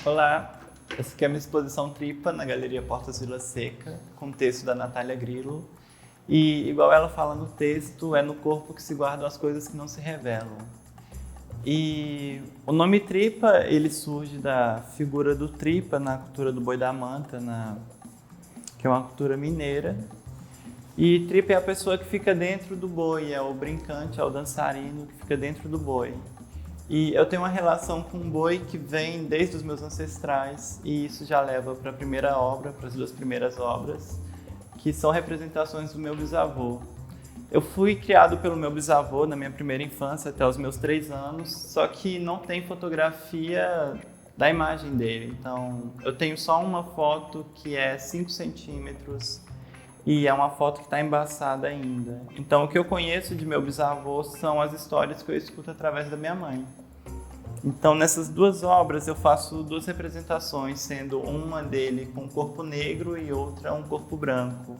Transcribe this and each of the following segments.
Olá, essa aqui é a minha exposição Tripa na Galeria Portas Vila Seca, com texto da Natália Grillo. E, igual ela fala no texto, é no corpo que se guardam as coisas que não se revelam. E o nome Tripa, ele surge da figura do Tripa na cultura do Boi da Manta, que é uma cultura mineira. E Tripa é a pessoa que fica dentro do boi, é o brincante, é o dançarino que fica dentro do boi. E eu tenho uma relação com o boi que vem desde os meus ancestrais, e isso já leva para a primeira obra, para as duas primeiras obras, que são representações do meu bisavô. Eu fui criado pelo meu bisavô na minha primeira infância, até os meus 3 anos, só que não tem fotografia da imagem dele. Então, eu tenho só uma foto que é 5 centímetros e é uma foto que está embaçada ainda. Então, o que eu conheço de meu bisavô são as histórias que eu escuto através da minha mãe. Então, nessas duas obras, eu faço 2 representações, sendo uma dele com um corpo negro e outra um corpo branco.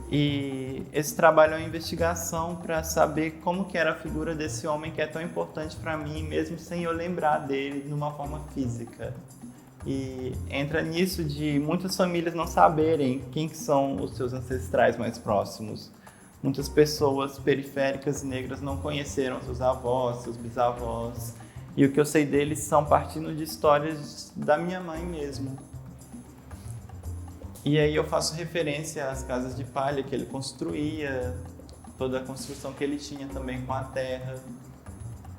E esse trabalho é uma investigação para saber como que era a figura desse homem que é tão importante para mim, mesmo sem eu lembrar dele de uma forma física. E entra nisso de muitas famílias não saberem quem que são os seus ancestrais mais próximos. Muitas pessoas periféricas e negras não conheceram seus avós, seus bisavós. E o que eu sei deles são partindo de histórias da minha mãe mesmo. E aí eu faço referência às casas de palha que ele construía, toda a construção que ele tinha também com a terra,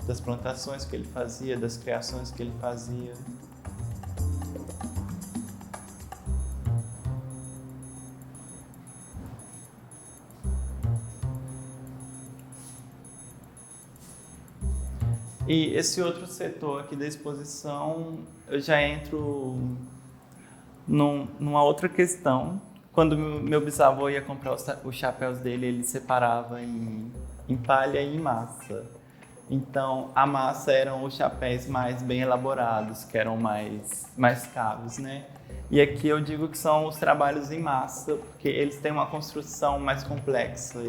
das plantações que ele fazia, das criações que ele fazia. E esse outro setor aqui da exposição, eu já entro numa outra questão. Quando meu bisavô ia comprar os chapéus dele, ele separava em palha e em massa. Então, a massa eram os chapéus mais bem elaborados, que eram mais caros, né? E aqui eu digo que são os trabalhos em massa, porque eles têm uma construção mais complexa,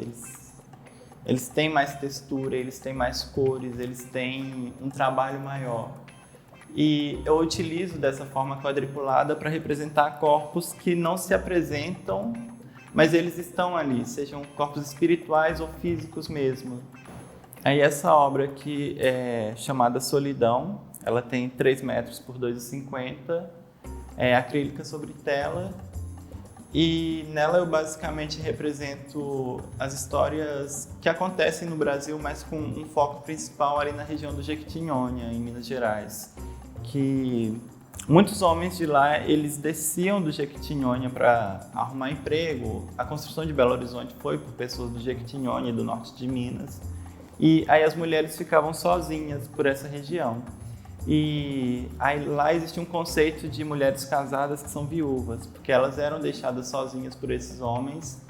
eles têm mais textura, eles têm mais cores, eles têm um trabalho maior. E eu utilizo dessa forma quadriculada para representar corpos que não se apresentam, mas eles estão ali, sejam corpos espirituais ou físicos mesmo. Aí essa obra aqui é chamada Solidão, ela tem 3 metros por 2,50, é acrílica sobre tela. E nela eu basicamente represento as histórias que acontecem no Brasil, mas com um foco principal ali na região do Jequitinhonha, em Minas Gerais. Que muitos homens de lá, eles desciam do Jequitinhonha para arrumar emprego. A construção de Belo Horizonte foi por pessoas do Jequitinhonha e do norte de Minas. E aí as mulheres ficavam sozinhas por essa região. E aí lá existe um conceito de mulheres casadas que são viúvas, porque elas eram deixadas sozinhas por esses homens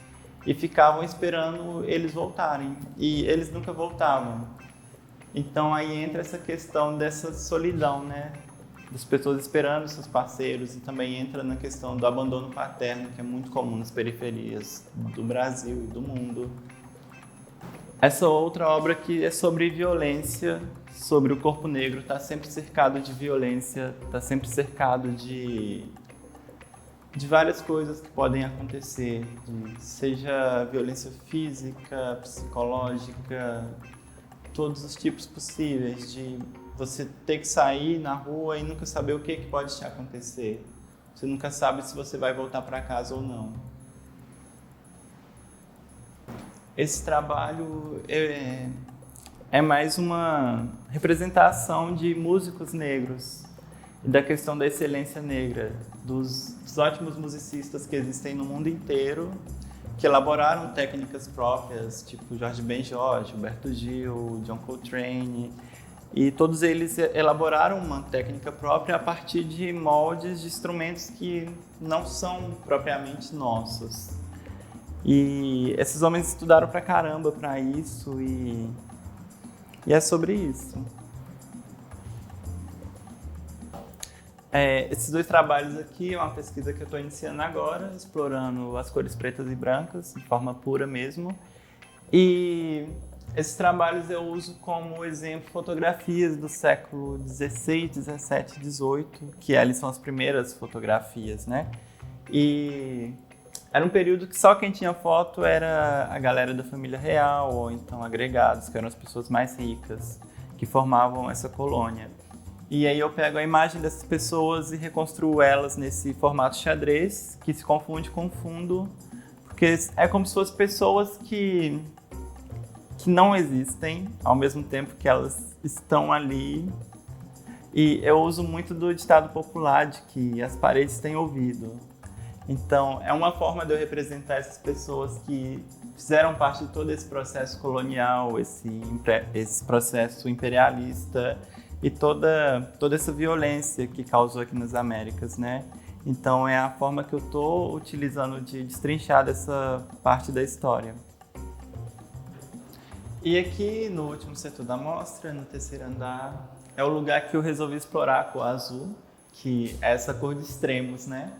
e ficavam esperando eles voltarem, e eles nunca voltavam. Então aí entra essa questão dessa solidão, né? Das pessoas esperando seus parceiros, e também entra na questão do abandono paterno, que é muito comum nas periferias do Brasil e do mundo. Essa outra obra aqui é sobre violência, sobre o corpo negro, está sempre cercado de violência, está sempre cercado de várias coisas que podem acontecer, seja violência física, psicológica, todos os tipos possíveis, de você ter que sair na rua e nunca saber o que pode te acontecer. Você nunca sabe se você vai voltar para casa ou não. Esse trabalho é mais uma representação de músicos negros e da questão da excelência negra, dos ótimos musicistas que existem no mundo inteiro, que elaboraram técnicas próprias, tipo Jorge Benjor, Gilberto Gil, John Coltrane, e todos eles elaboraram uma técnica própria a partir de moldes de instrumentos que não são propriamente nossos. E esses homens estudaram pra caramba pra isso, e é sobre isso. Esses 2 trabalhos aqui é uma pesquisa que eu estou iniciando agora, explorando as cores pretas e brancas, de forma pura mesmo. E Esses trabalhos eu uso como exemplo fotografias do século XVI, XVII, XVIII, que ali são as primeiras fotografias, né? E era um período que só quem tinha foto era a galera da família real, ou então agregados, que eram as pessoas mais ricas, que formavam essa colônia. E aí eu pego a imagem dessas pessoas e reconstruo elas nesse formato xadrez, que se confunde com fundo, porque é como se fossem pessoas que não existem, ao mesmo tempo que elas estão ali. E eu uso muito do ditado popular de que as paredes têm ouvido. Então, é uma forma de eu representar essas pessoas que fizeram parte de todo esse processo colonial, esse processo imperialista e toda essa violência que causou aqui nas Américas, né? Então, é a forma que eu estou utilizando de destrinchar dessa parte da história. E aqui no último setor da mostra, no terceiro andar, é o lugar que eu resolvi explorar a cor azul, que é essa cor de extremos, né?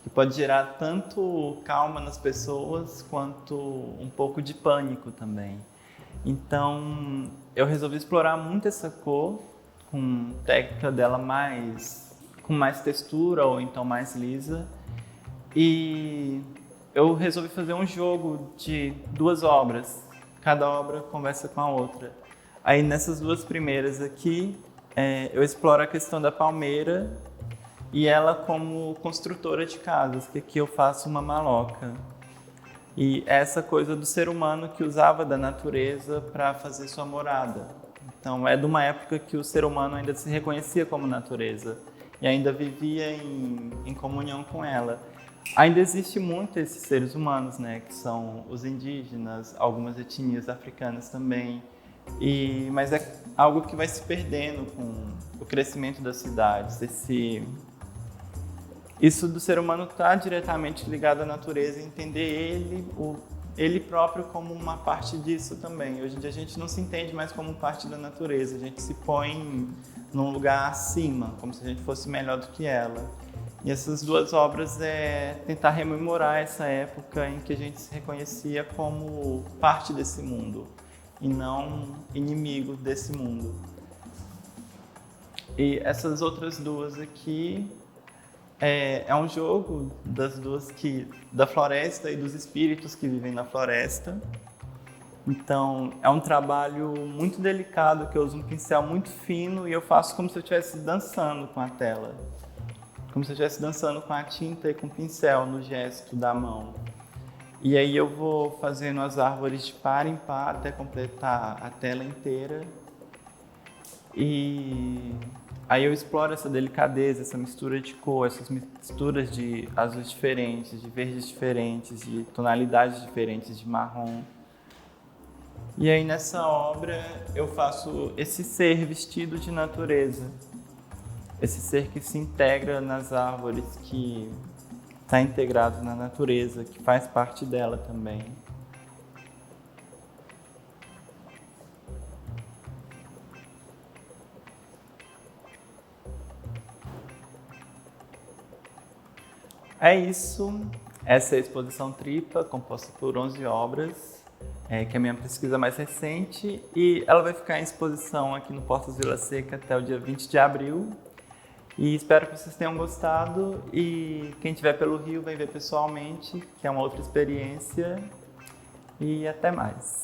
Que pode gerar tanto calma nas pessoas quanto um pouco de pânico também. Então, eu resolvi explorar muito essa cor, com técnica dela com mais textura ou então mais lisa. E eu resolvi fazer um jogo de duas obras. Cada obra conversa com a outra. Aí nessas duas primeiras aqui, eu exploro a questão da palmeira e ela como construtora de casas, que aqui eu faço uma maloca. E essa coisa do ser humano que usava da natureza para fazer sua morada. Então é de uma época que o ser humano ainda se reconhecia como natureza e ainda vivia em comunhão com ela. Ainda existe muito esses seres humanos, né, que são os indígenas, algumas etnias africanas também, mas é algo que vai se perdendo com o crescimento das cidades. Isso do ser humano está diretamente ligado à natureza e entender ele próprio como uma parte disso também. Hoje em dia a gente não se entende mais como parte da natureza, a gente se põe num lugar acima, como se a gente fosse melhor do que ela. E essas duas obras é tentar rememorar essa época em que a gente se reconhecia como parte desse mundo e não inimigo desse mundo. E essas outras duas aqui é um jogo das duas da floresta e dos espíritos que vivem na floresta. Então é um trabalho muito delicado que eu uso um pincel muito fino e eu faço como se eu estivesse dançando com a tela. Como se eu estivesse dançando com a tinta e com o pincel no gesto da mão. E aí eu vou fazendo as árvores de par em par até completar a tela inteira. E aí eu exploro essa delicadeza, essa mistura de cor, essas misturas de azuis diferentes, de verdes diferentes, de tonalidades diferentes de marrom. E aí nessa obra eu faço esse ser vestido de natureza. Esse ser que se integra nas árvores, que está integrado na natureza, que faz parte dela também. É isso. Essa é a exposição Tripa, composta por 11 obras, que é a minha pesquisa mais recente, e ela vai ficar em exposição aqui no Portas Vila Seca até o dia 20 de abril. E espero que vocês tenham gostado e quem estiver pelo Rio vem ver pessoalmente, que é uma outra experiência. E até mais.